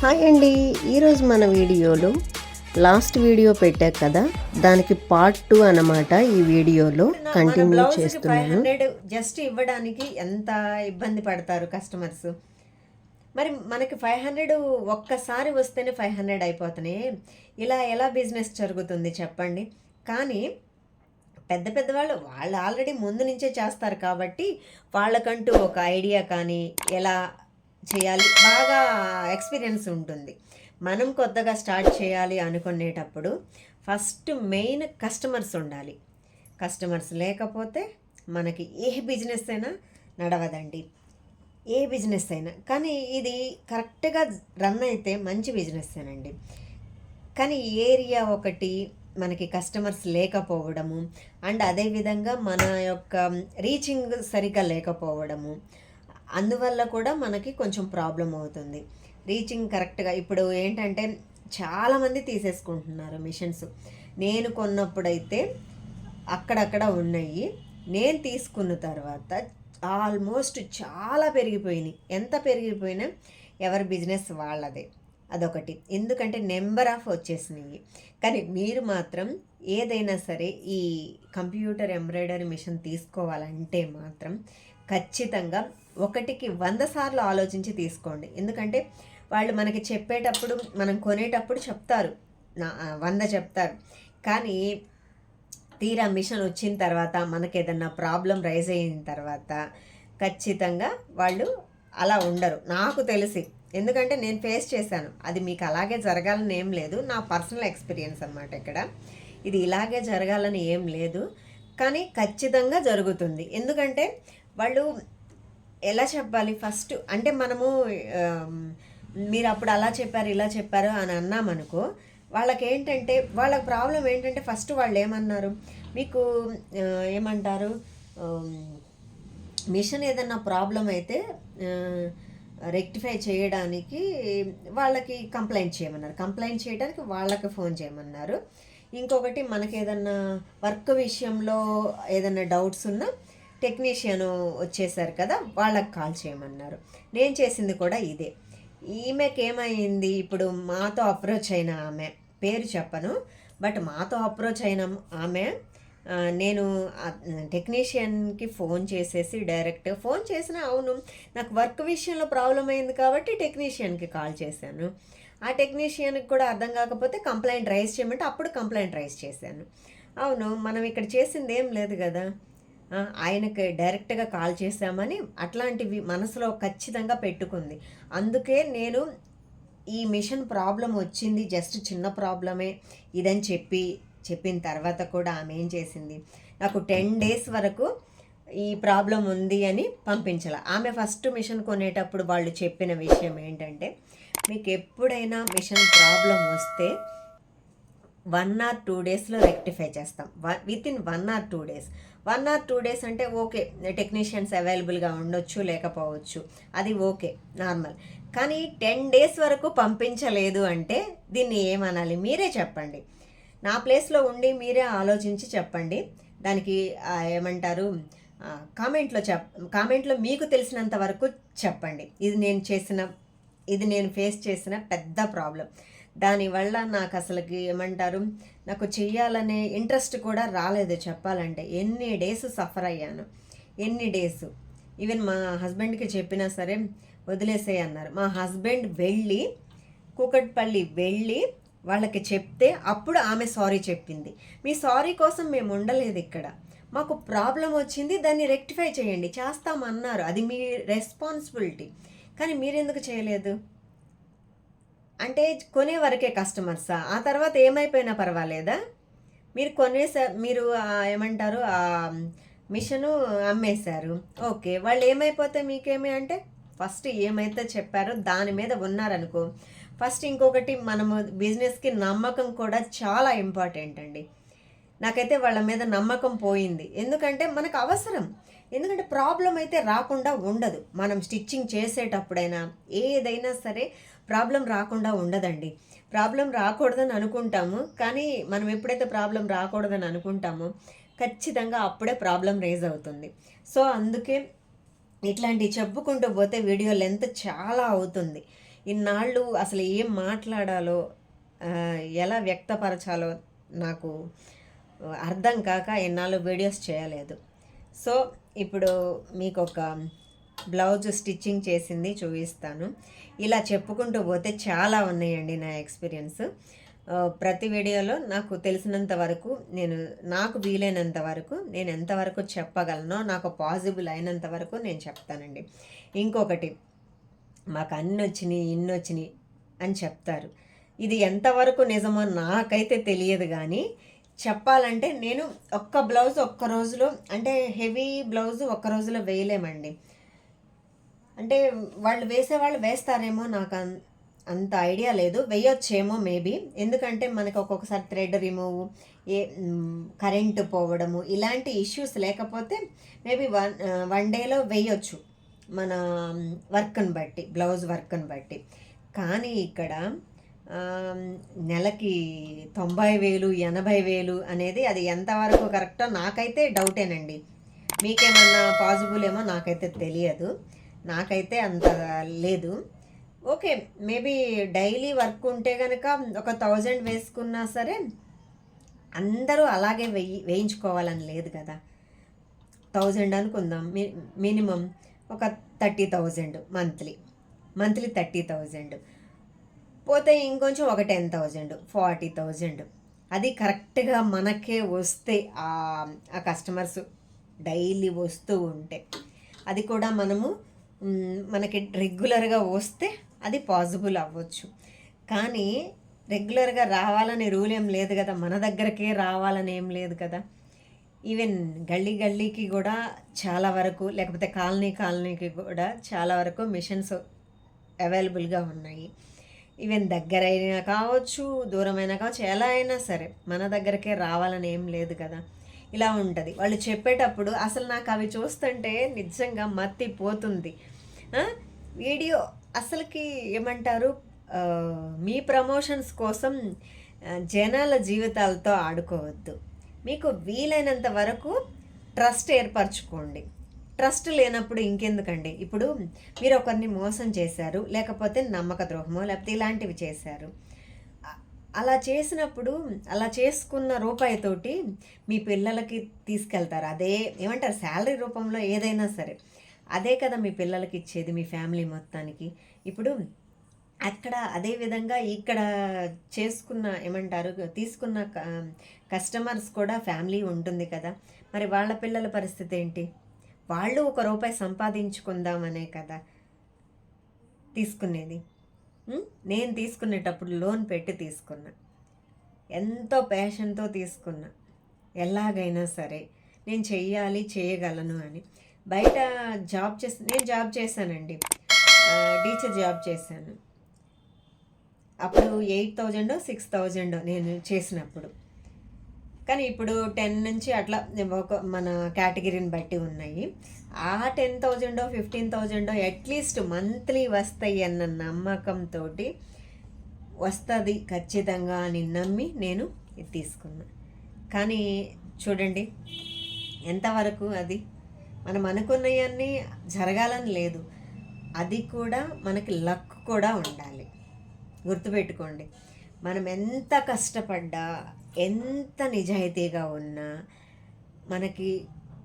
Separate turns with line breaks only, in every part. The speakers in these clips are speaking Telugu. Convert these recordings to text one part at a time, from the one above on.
హాయ్ అండి. ఈరోజు మన వీడియోలో లాస్ట్ వీడియో పెట్టా కదా, దానికి పార్ట్ 2 అన్నమాట. ఈ వీడియోలో కంటిన్యూ చేస్తున్నాను.
500 జస్ట్ ఇవ్వడానికి ఎంత ఇబ్బంది పడతారు కస్టమర్స్. మరి మనకి 500 ఒక్కసారి వస్తేనే 500 అయిపోతున్నాయి. ఇలా ఎలా బిజినెస్ జరుగుతుంది చెప్పండి. కానీ పెద్ద పెద్దవాళ్ళు వాళ్ళు ఆల్రెడీ ముందు నుంచే చేస్తారు కాబట్టి వాళ్ళకంటూ ఒక ఐడియా కానీ ఎలా చేయాలి బాగా ఎక్స్పీరియన్స్ ఉంటుంది. మనం కొత్తగా స్టార్ట్ చేయాలి అనుకునేటప్పుడు ఫస్ట్ మెయిన్ కస్టమర్స్ ఉండాలి. కస్టమర్స్ లేకపోతే మనకి ఏ బిజినెస్ అయినా నడవదండి. ఏ బిజినెస్ అయినా కానీ ఇది కరెక్ట్గా రన్ అయితే మంచి బిజినెస్సేనండి. కానీ ఏరియా ఒకటి మనకి కస్టమర్స్ లేకపోవడము అండ్ అదేవిధంగా మన యొక్క రీచింగ్ సరిగ్గా లేకపోవడము, అందువల్ల కూడా మనకి కొంచెం ప్రాబ్లం అవుతుంది. రీచింగ్ కరెక్ట్గా ఇప్పుడు ఏంటంటే చాలామంది తీసేసుకుంటున్నారు మిషన్స్. నేను కొన్నప్పుడైతే అక్కడక్కడ ఉన్నాయి. నేను తీసుకున్న తర్వాత ఆల్మోస్ట్ చాలా పెరిగిపోయినాయి. ఎంత పెరిగిపోయినా ఎవరి బిజినెస్ వాళ్ళదే. అదొకటి. ఎందుకంటే నెంబర్ ఆఫ్ వచ్చేసినాయి. కానీ మీరు మాత్రం ఏదైనా సరే ఈ కంప్యూటర్ ఎంబ్రాయిడరీ మిషన్ తీసుకోవాలంటే మాత్రం ఖచ్చితంగా 1కి 100 సార్లు ఆలోచించి తీసుకోండి. ఎందుకంటే వాళ్ళు మనకి చెప్పేటప్పుడు మనం కొనేటప్పుడు చెప్తారు 100 చెప్తారు. కానీ తీరా మిషన్ వచ్చిన తర్వాత మనకి ఏదన్నా ప్రాబ్లం రైజ్ అయిన తర్వాత ఖచ్చితంగా వాళ్ళు అలా ఉండరు నాకు తెలిసి. ఎందుకంటే నేను ఫేస్ చేశాను. అది మీకు అలాగే జరగాలని ఏం లేదు, నా పర్సనల్ ఎక్స్పీరియన్స్ అన్నమాట. ఇక్కడ ఇది ఇలాగే జరగాలని ఏం లేదు, కానీ ఖచ్చితంగా జరుగుతుంది. ఎందుకంటే వాళ్ళు ఎలా చెప్పాలి ఫస్ట్ అంటే మనము మీరు అప్పుడు అలా చెప్పారు ఇలా చెప్పారు అని అన్నామనుకో, వాళ్ళకి ఏంటంటే వాళ్ళ ప్రాబ్లం ఏంటంటే ఫస్ట్ వాళ్ళు ఏమన్నారు మీకు ఏమంటారు, మిషన్ ఏదన్నా ప్రాబ్లం అయితే రెక్టిఫై చేయడానికి వాళ్ళకి కంప్లైంట్ చేయమన్నారు. కంప్లైంట్ చేయడానికి వాళ్ళకి ఫోన్ చేయమన్నారు. ఇంకొకటి మనకి ఏదన్నా వర్క్ విషయంలో ఏదన్నా డౌట్స్ ఉన్నా టెక్నీషియన్ వచ్చేసారు కదా, వాళ్ళకి కాల్ చేయమన్నారు. నేను చేసింది కూడా ఇదే. ఈమెకి ఏమైంది, ఇప్పుడు మాతో అప్రోచ్ అయిన ఆమె పేరు చెప్పను, బట్ మాతో అప్రోచ్ అయిన ఆమె నేను టెక్నీషియన్కి ఫోన్ చేసేసి డైరెక్ట్ ఫోన్ చేసిన అవును నాకు వర్క్ విషయంలో ప్రాబ్లం అయింది కాబట్టి టెక్నీషియన్కి కాల్ చేశాను. ఆ టెక్నీషియన్కి కూడా అర్థం కాకపోతే కంప్లైంట్ రైజ్ చేయమంటే అప్పుడు కంప్లైంట్ రైజ్ చేశాను. అవును మనం ఇక్కడ చేసింది ఏం లేదు కదా, ఆయనకి డైరెక్ట్గా కాల్ చేశామని అట్లాంటివి మనసులో ఖచ్చితంగా పెట్టుకుంది. అందుకే నేను ఈ మిషన్ ప్రాబ్లం వచ్చింది జస్ట్ చిన్న ప్రాబ్లమే ఇదని చెప్పిన తర్వాత కూడా ఆమె ఏం చేసింది, నాకు 10 days వరకు ఈ ప్రాబ్లం ఉంది అని పంపించాల. ఆమె ఫస్ట్ మిషన్ కొనేటప్పుడు వాళ్ళు చెప్పిన విషయం ఏంటంటే, మీకు ఎప్పుడైనా మిషన్ ప్రాబ్లం వస్తే 1 or 2 daysలో రెక్టిఫై చేస్తాం. Within 1 or 2 days. 1 or 2 days అంటే ఓకే, టెక్నీషియన్స్ అవైలబుల్గా ఉండొచ్చు లేకపోవచ్చు, అది ఓకే నార్మల్. కానీ 10 days వరకు పంపించలేదు అంటే దీన్ని ఏమనాలి మీరే చెప్పండి. నా ప్లేస్లో ఉండి మీరే ఆలోచించి చెప్పండి. దానికి ఏమంటారు కామెంట్లో మీకు తెలిసినంత వరకు చెప్పండి. ఇది నేను ఫేస్ చేసిన పెద్ద ప్రాబ్లం. దానివల్ల నాకు అసలుకి ఏమంటారు, నాకు చెయ్యాలనే ఇంట్రెస్ట్ కూడా రాలేదు చెప్పాలంటే. ఎన్ని డేస్ సఫర్ అయ్యాను, ఎన్ని డేస్. ఈవెన్ మా హస్బెండ్కి చెప్పినా సరే వదిలేసే అన్నారు. మా హస్బెండ్ వెళ్ళి కూకట్పల్లి వెళ్ళి వాళ్ళకి చెప్తే అప్పుడు ఆమె సారీ చెప్పింది. మీ సారీ కోసం మేము ఉండలేదు ఇక్కడ, మాకు ప్రాబ్లం వచ్చింది దాన్ని రెక్టిఫై చేయండి చేస్తామన్నారు, అది మీ రెస్పాన్సిబిలిటీ, కానీ మీరెందుకు చేయలేదు అంటే కొనే వరకే కస్టమర్సా, ఆ తర్వాత ఏమైపోయినా పర్వాలేదా, మీరు ఏమంటారు మిషను అమ్మేశారు ఓకే, వాళ్ళు ఏమైపోతే మీకేమి అంటే ఫస్ట్ ఏమైతే చెప్పారో దాని మీద ఉన్నారనుకో. ఫస్ట్ ఇంకొకటి మనము బిజినెస్కి నమ్మకం కూడా చాలా ఇంపార్టెంట్ అండి. నాకైతే వాళ్ళ మీద నమ్మకం పోయింది. ఎందుకంటే మనకు అవసరం, ఎందుకంటే ప్రాబ్లం అయితే రాకుండా ఉండదు. మనం స్టిచ్చింగ్ చేసేటప్పుడైనా ఏదైనా సరే ప్రాబ్లం రాకుండా ఉండదండి. ప్రాబ్లం రాకూడదని అనుకుంటాము, కానీ మనం ఎప్పుడైతే ప్రాబ్లం రాకూడదని అనుకుంటామో ఖచ్చితంగా అప్పుడే ప్రాబ్లం రేజ్ అవుతుంది. సో అందుకే ఇట్లాంటివి చెప్పుకుంటూ పోతే వీడియో లెంత్ చాలా అవుతుంది. ఇన్నాళ్ళు అసలు ఏం మాట్లాడాలో ఎలా వ్యక్తపరచాలో నాకు అర్థం కాక ఇన్నాళ్ళు వీడియోస్ చేయలేదు. సో ఇప్పుడు మీకు ఒక బ్లౌజ్ స్టిచ్చింగ్ చేసింది చూపిస్తాను. ఇలా చెప్పుకుంటూ పోతే చాలా ఉన్నాయండి నా ఎక్స్పీరియన్స్. ప్రతి వీడియోలో నాకు తెలిసినంత వరకు నాకు వీలైనంత వరకు నేను ఎంతవరకు చెప్పగలనో నాకు పాసిబుల్ అయినంత వరకు నేను చెప్తానండి. ఇంకొకటి, మాకు అన్ని వచ్చినాయి ఇన్ని వచ్చినాయి అని చెప్తారు. ఇది ఎంతవరకు నిజమో నాకైతే తెలియదు, కానీ చెప్పాలంటే నేను ఒక్క బ్లౌజ్ ఒక్క రోజులో, అంటే హెవీ బ్లౌజ్ ఒక్క రోజులో వేయలేమండి. అంటే వాళ్ళు వేసేవాళ్ళు వేస్తారేమో, నాకు అంత ఐడియా లేదు. వేయొచ్చేమో మేబీ, ఎందుకంటే మనకు ఒక్కొక్కసారి థ్రెడ్ రిమూవ్, కరెంటు పోవడము ఇలాంటి ఇష్యూస్ లేకపోతే మేబీ వన్ డేలో వేయొచ్చు మన వర్క్ని బట్టి, బ్లౌజ్ వర్క్ని బట్టి. కానీ ఇక్కడ నెలకి 90,000 80,000 అనేది అది ఎంతవరకు కరెక్టో నాకైతే డౌటేనండి. మీకేమన్నా పాసిబుల్ ఏమో నాకైతే తెలియదు, నాకైతే అంత లేదు. ఓకే, మేబీ డైలీ వర్క్ ఉంటే కనుక ఒక 1000 వేసుకున్నా సరే అందరూ అలాగే వేయించుకోవాలని లేదు కదా. 1000 అనుకుందాం, మినిమం ఒక 30,000 మంత్లీ 30,000 పోతే ఇంకొంచెం ఒక 10,000 40,000. అది కరెక్ట్గా మనకే వస్తే ఆ కస్టమర్స్ డైలీ వస్తూ ఉంటే, అది కూడా మనకి రెగ్యులర్గా వస్తే అది పాసిబుల్ అవ్వచ్చు. కానీ రెగ్యులర్గా రావాలని రూల్ ఏం లేదు కదా, మన దగ్గరకే రావాలని ఏం లేదు కదా. ఈవెన్ గల్లీకి కూడా చాలా వరకు, లేకపోతే కాలనీకి కూడా చాలా వరకు మిషన్స్ అవైలబుల్గా ఉన్నాయి. ఈవెన్ దగ్గరైనా కావచ్చు, దూరమైనా కావచ్చు, ఎలా అయినా సరే మన దగ్గరకే రావాలని ఏం లేదు కదా. ఇలా ఉంటుంది. వాళ్ళు చెప్పేటప్పుడు అసలు నాకు అవి చూస్తుంటే నిజంగా మత్తిపోతుంది. వీడియో అసలుకి ఏమంటారు, మీ ప్రమోషన్స్ కోసం జనాల జీవితాలతో ఆడుకోవద్దు. మీకు వీలైనంత వరకు ట్రస్ట్ ఏర్పరచుకోండి. ట్రస్ట్ లేనప్పుడు ఇంకెందుకండి. ఇప్పుడు మీరు ఒకరిని మోసం చేశారు, లేకపోతే నమ్మక ద్రోహమో లేకపోతే ఇలాంటివి చేశారు. అలా చేసినప్పుడు అలా చేసుకున్న రూపాయితోటి మీ పిల్లలకి తీసుకెళ్తారు. అదే ఏమంటారు, శాలరీ రూపంలో ఏదైనా సరే అదే కదా మీ పిల్లలకి ఇచ్చేది, మీ ఫ్యామిలీ మొత్తానికి. ఇప్పుడు అక్కడ అదేవిధంగా ఇక్కడ తీసుకున్న కస్టమర్స్ కూడా ఫ్యామిలీ ఉంటుంది కదా. మరి వాళ్ళ పిల్లల పరిస్థితి ఏంటి? వాళ్ళు ₹1 సంపాదించుకుందామనే కదా తీసుకునేది. నేను తీసుకునేటప్పుడు లోన్ పెట్టి తీసుకున్నా, ఎంతో ప్యాషన్తో తీసుకున్నా. ఎలాగైనా సరే నేను చేయగలను అని. బయట నేను జాబ్ చేశానండి, టీచర్ జాబ్ చేశాను. అప్పుడు 8,000 6,000 నేను చేసినప్పుడు. కానీ ఇప్పుడు 10 నుంచి అట్లా మన కేటగిరీని బట్టి ఉన్నాయి. ఆ 10,000 15,000 అట్లీస్ట్ మంత్లీ వస్తాయి అన్న నమ్మకంతో వస్తుంది ఖచ్చితంగా అని నమ్మి నేను ఇది తీసుకున్నా. కానీ చూడండి ఎంతవరకు అది మనం అనుకున్నవన్నీ జరగాలని లేదు, అది కూడా మనకి లక్ కూడా ఉండాలి. గుర్తుపెట్టుకోండి, మనం ఎంత కష్టపడ్డా ఎంత నిజాయితీగా ఉన్నా మనకి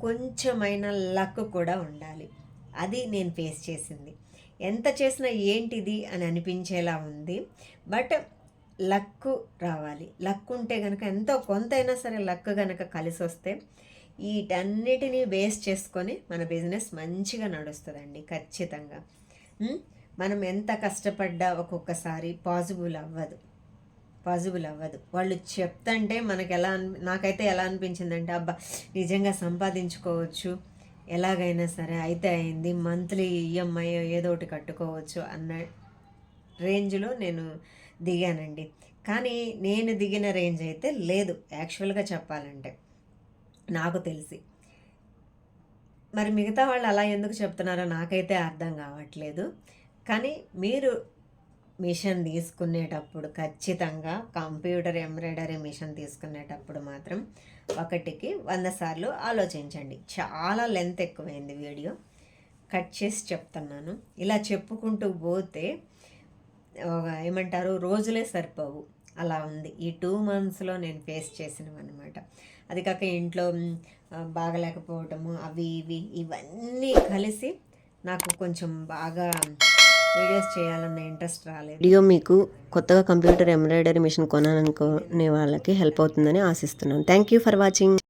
కొంచెమైనా లక్ కూడా ఉండాలి. అది నేను ఫేస్ చేసింది. ఎంత చేసినా ఏంటిది అని అనిపించేలా ఉంది, బట్ లక్ రావాలి. లక్ ఉంటే కనుక ఎంతో కొంతైనా సరే లక్ కనుక కలిసి వస్తే వీటన్నిటినీ బేస్ చేసుకొని మన బిజినెస్ మంచిగా నడుస్తుందండి ఖచ్చితంగా. మనం ఎంత కష్టపడ్డా ఒక్కొక్కసారి పాసిబుల్ అవ్వదు. వాళ్ళు చెప్తుంటే నాకైతే ఎలా అనిపించిందంటే, అబ్బా నిజంగా సంపాదించుకోవచ్చు, ఎలాగైనా సరే అయితే అయింది, మంత్లీ ఈఎంఐ ఏదో ఒకటి కట్టుకోవచ్చు అన్న రేంజ్లో నేను దిగానండి. కానీ నేను దిగిన రేంజ్ అయితే లేదు యాక్చువల్గా చెప్పాలంటే నాకు తెలిసి. మరి మిగతా వాళ్ళు అలా ఎందుకు చెప్తున్నారో నాకైతే అర్థం కావట్లేదు. కానీ మీరు మిషన్ తీసుకునేటప్పుడు ఖచ్చితంగా కంప్యూటర్ ఎంబ్రాయిడరీ మిషన్ తీసుకునేటప్పుడు మాత్రం 1కి 100 సార్లు ఆలోచించండి. చాలా లెంత్ ఎక్కువైంది వీడియో, కట్ చేసి చెప్తున్నాను. ఇలా చెప్పుకుంటూ పోతే ఏమంటారు రోజులే సరిపోవు, అలా ఉంది ఈ 2 monthsలో నేను ఫేస్ చేసినవి అనమాట. అది కాక ఇంట్లో బాగలేకపోవటము అవి ఇవి ఇవన్నీ కలిసి నాకు కొంచెం బాగా వీడియోస్ చేయాలన్న ఇంట్రెస్ట్ రాలేదు.
వీడియో మీకు కొత్తగా కంప్యూటర్ ఎంబ్రాయిడరీ మిషన్ కొనాలనుకునే వాళ్ళకి హెల్ప్ అవుతుందని ఆశిస్తున్నాను. Thank you for watching.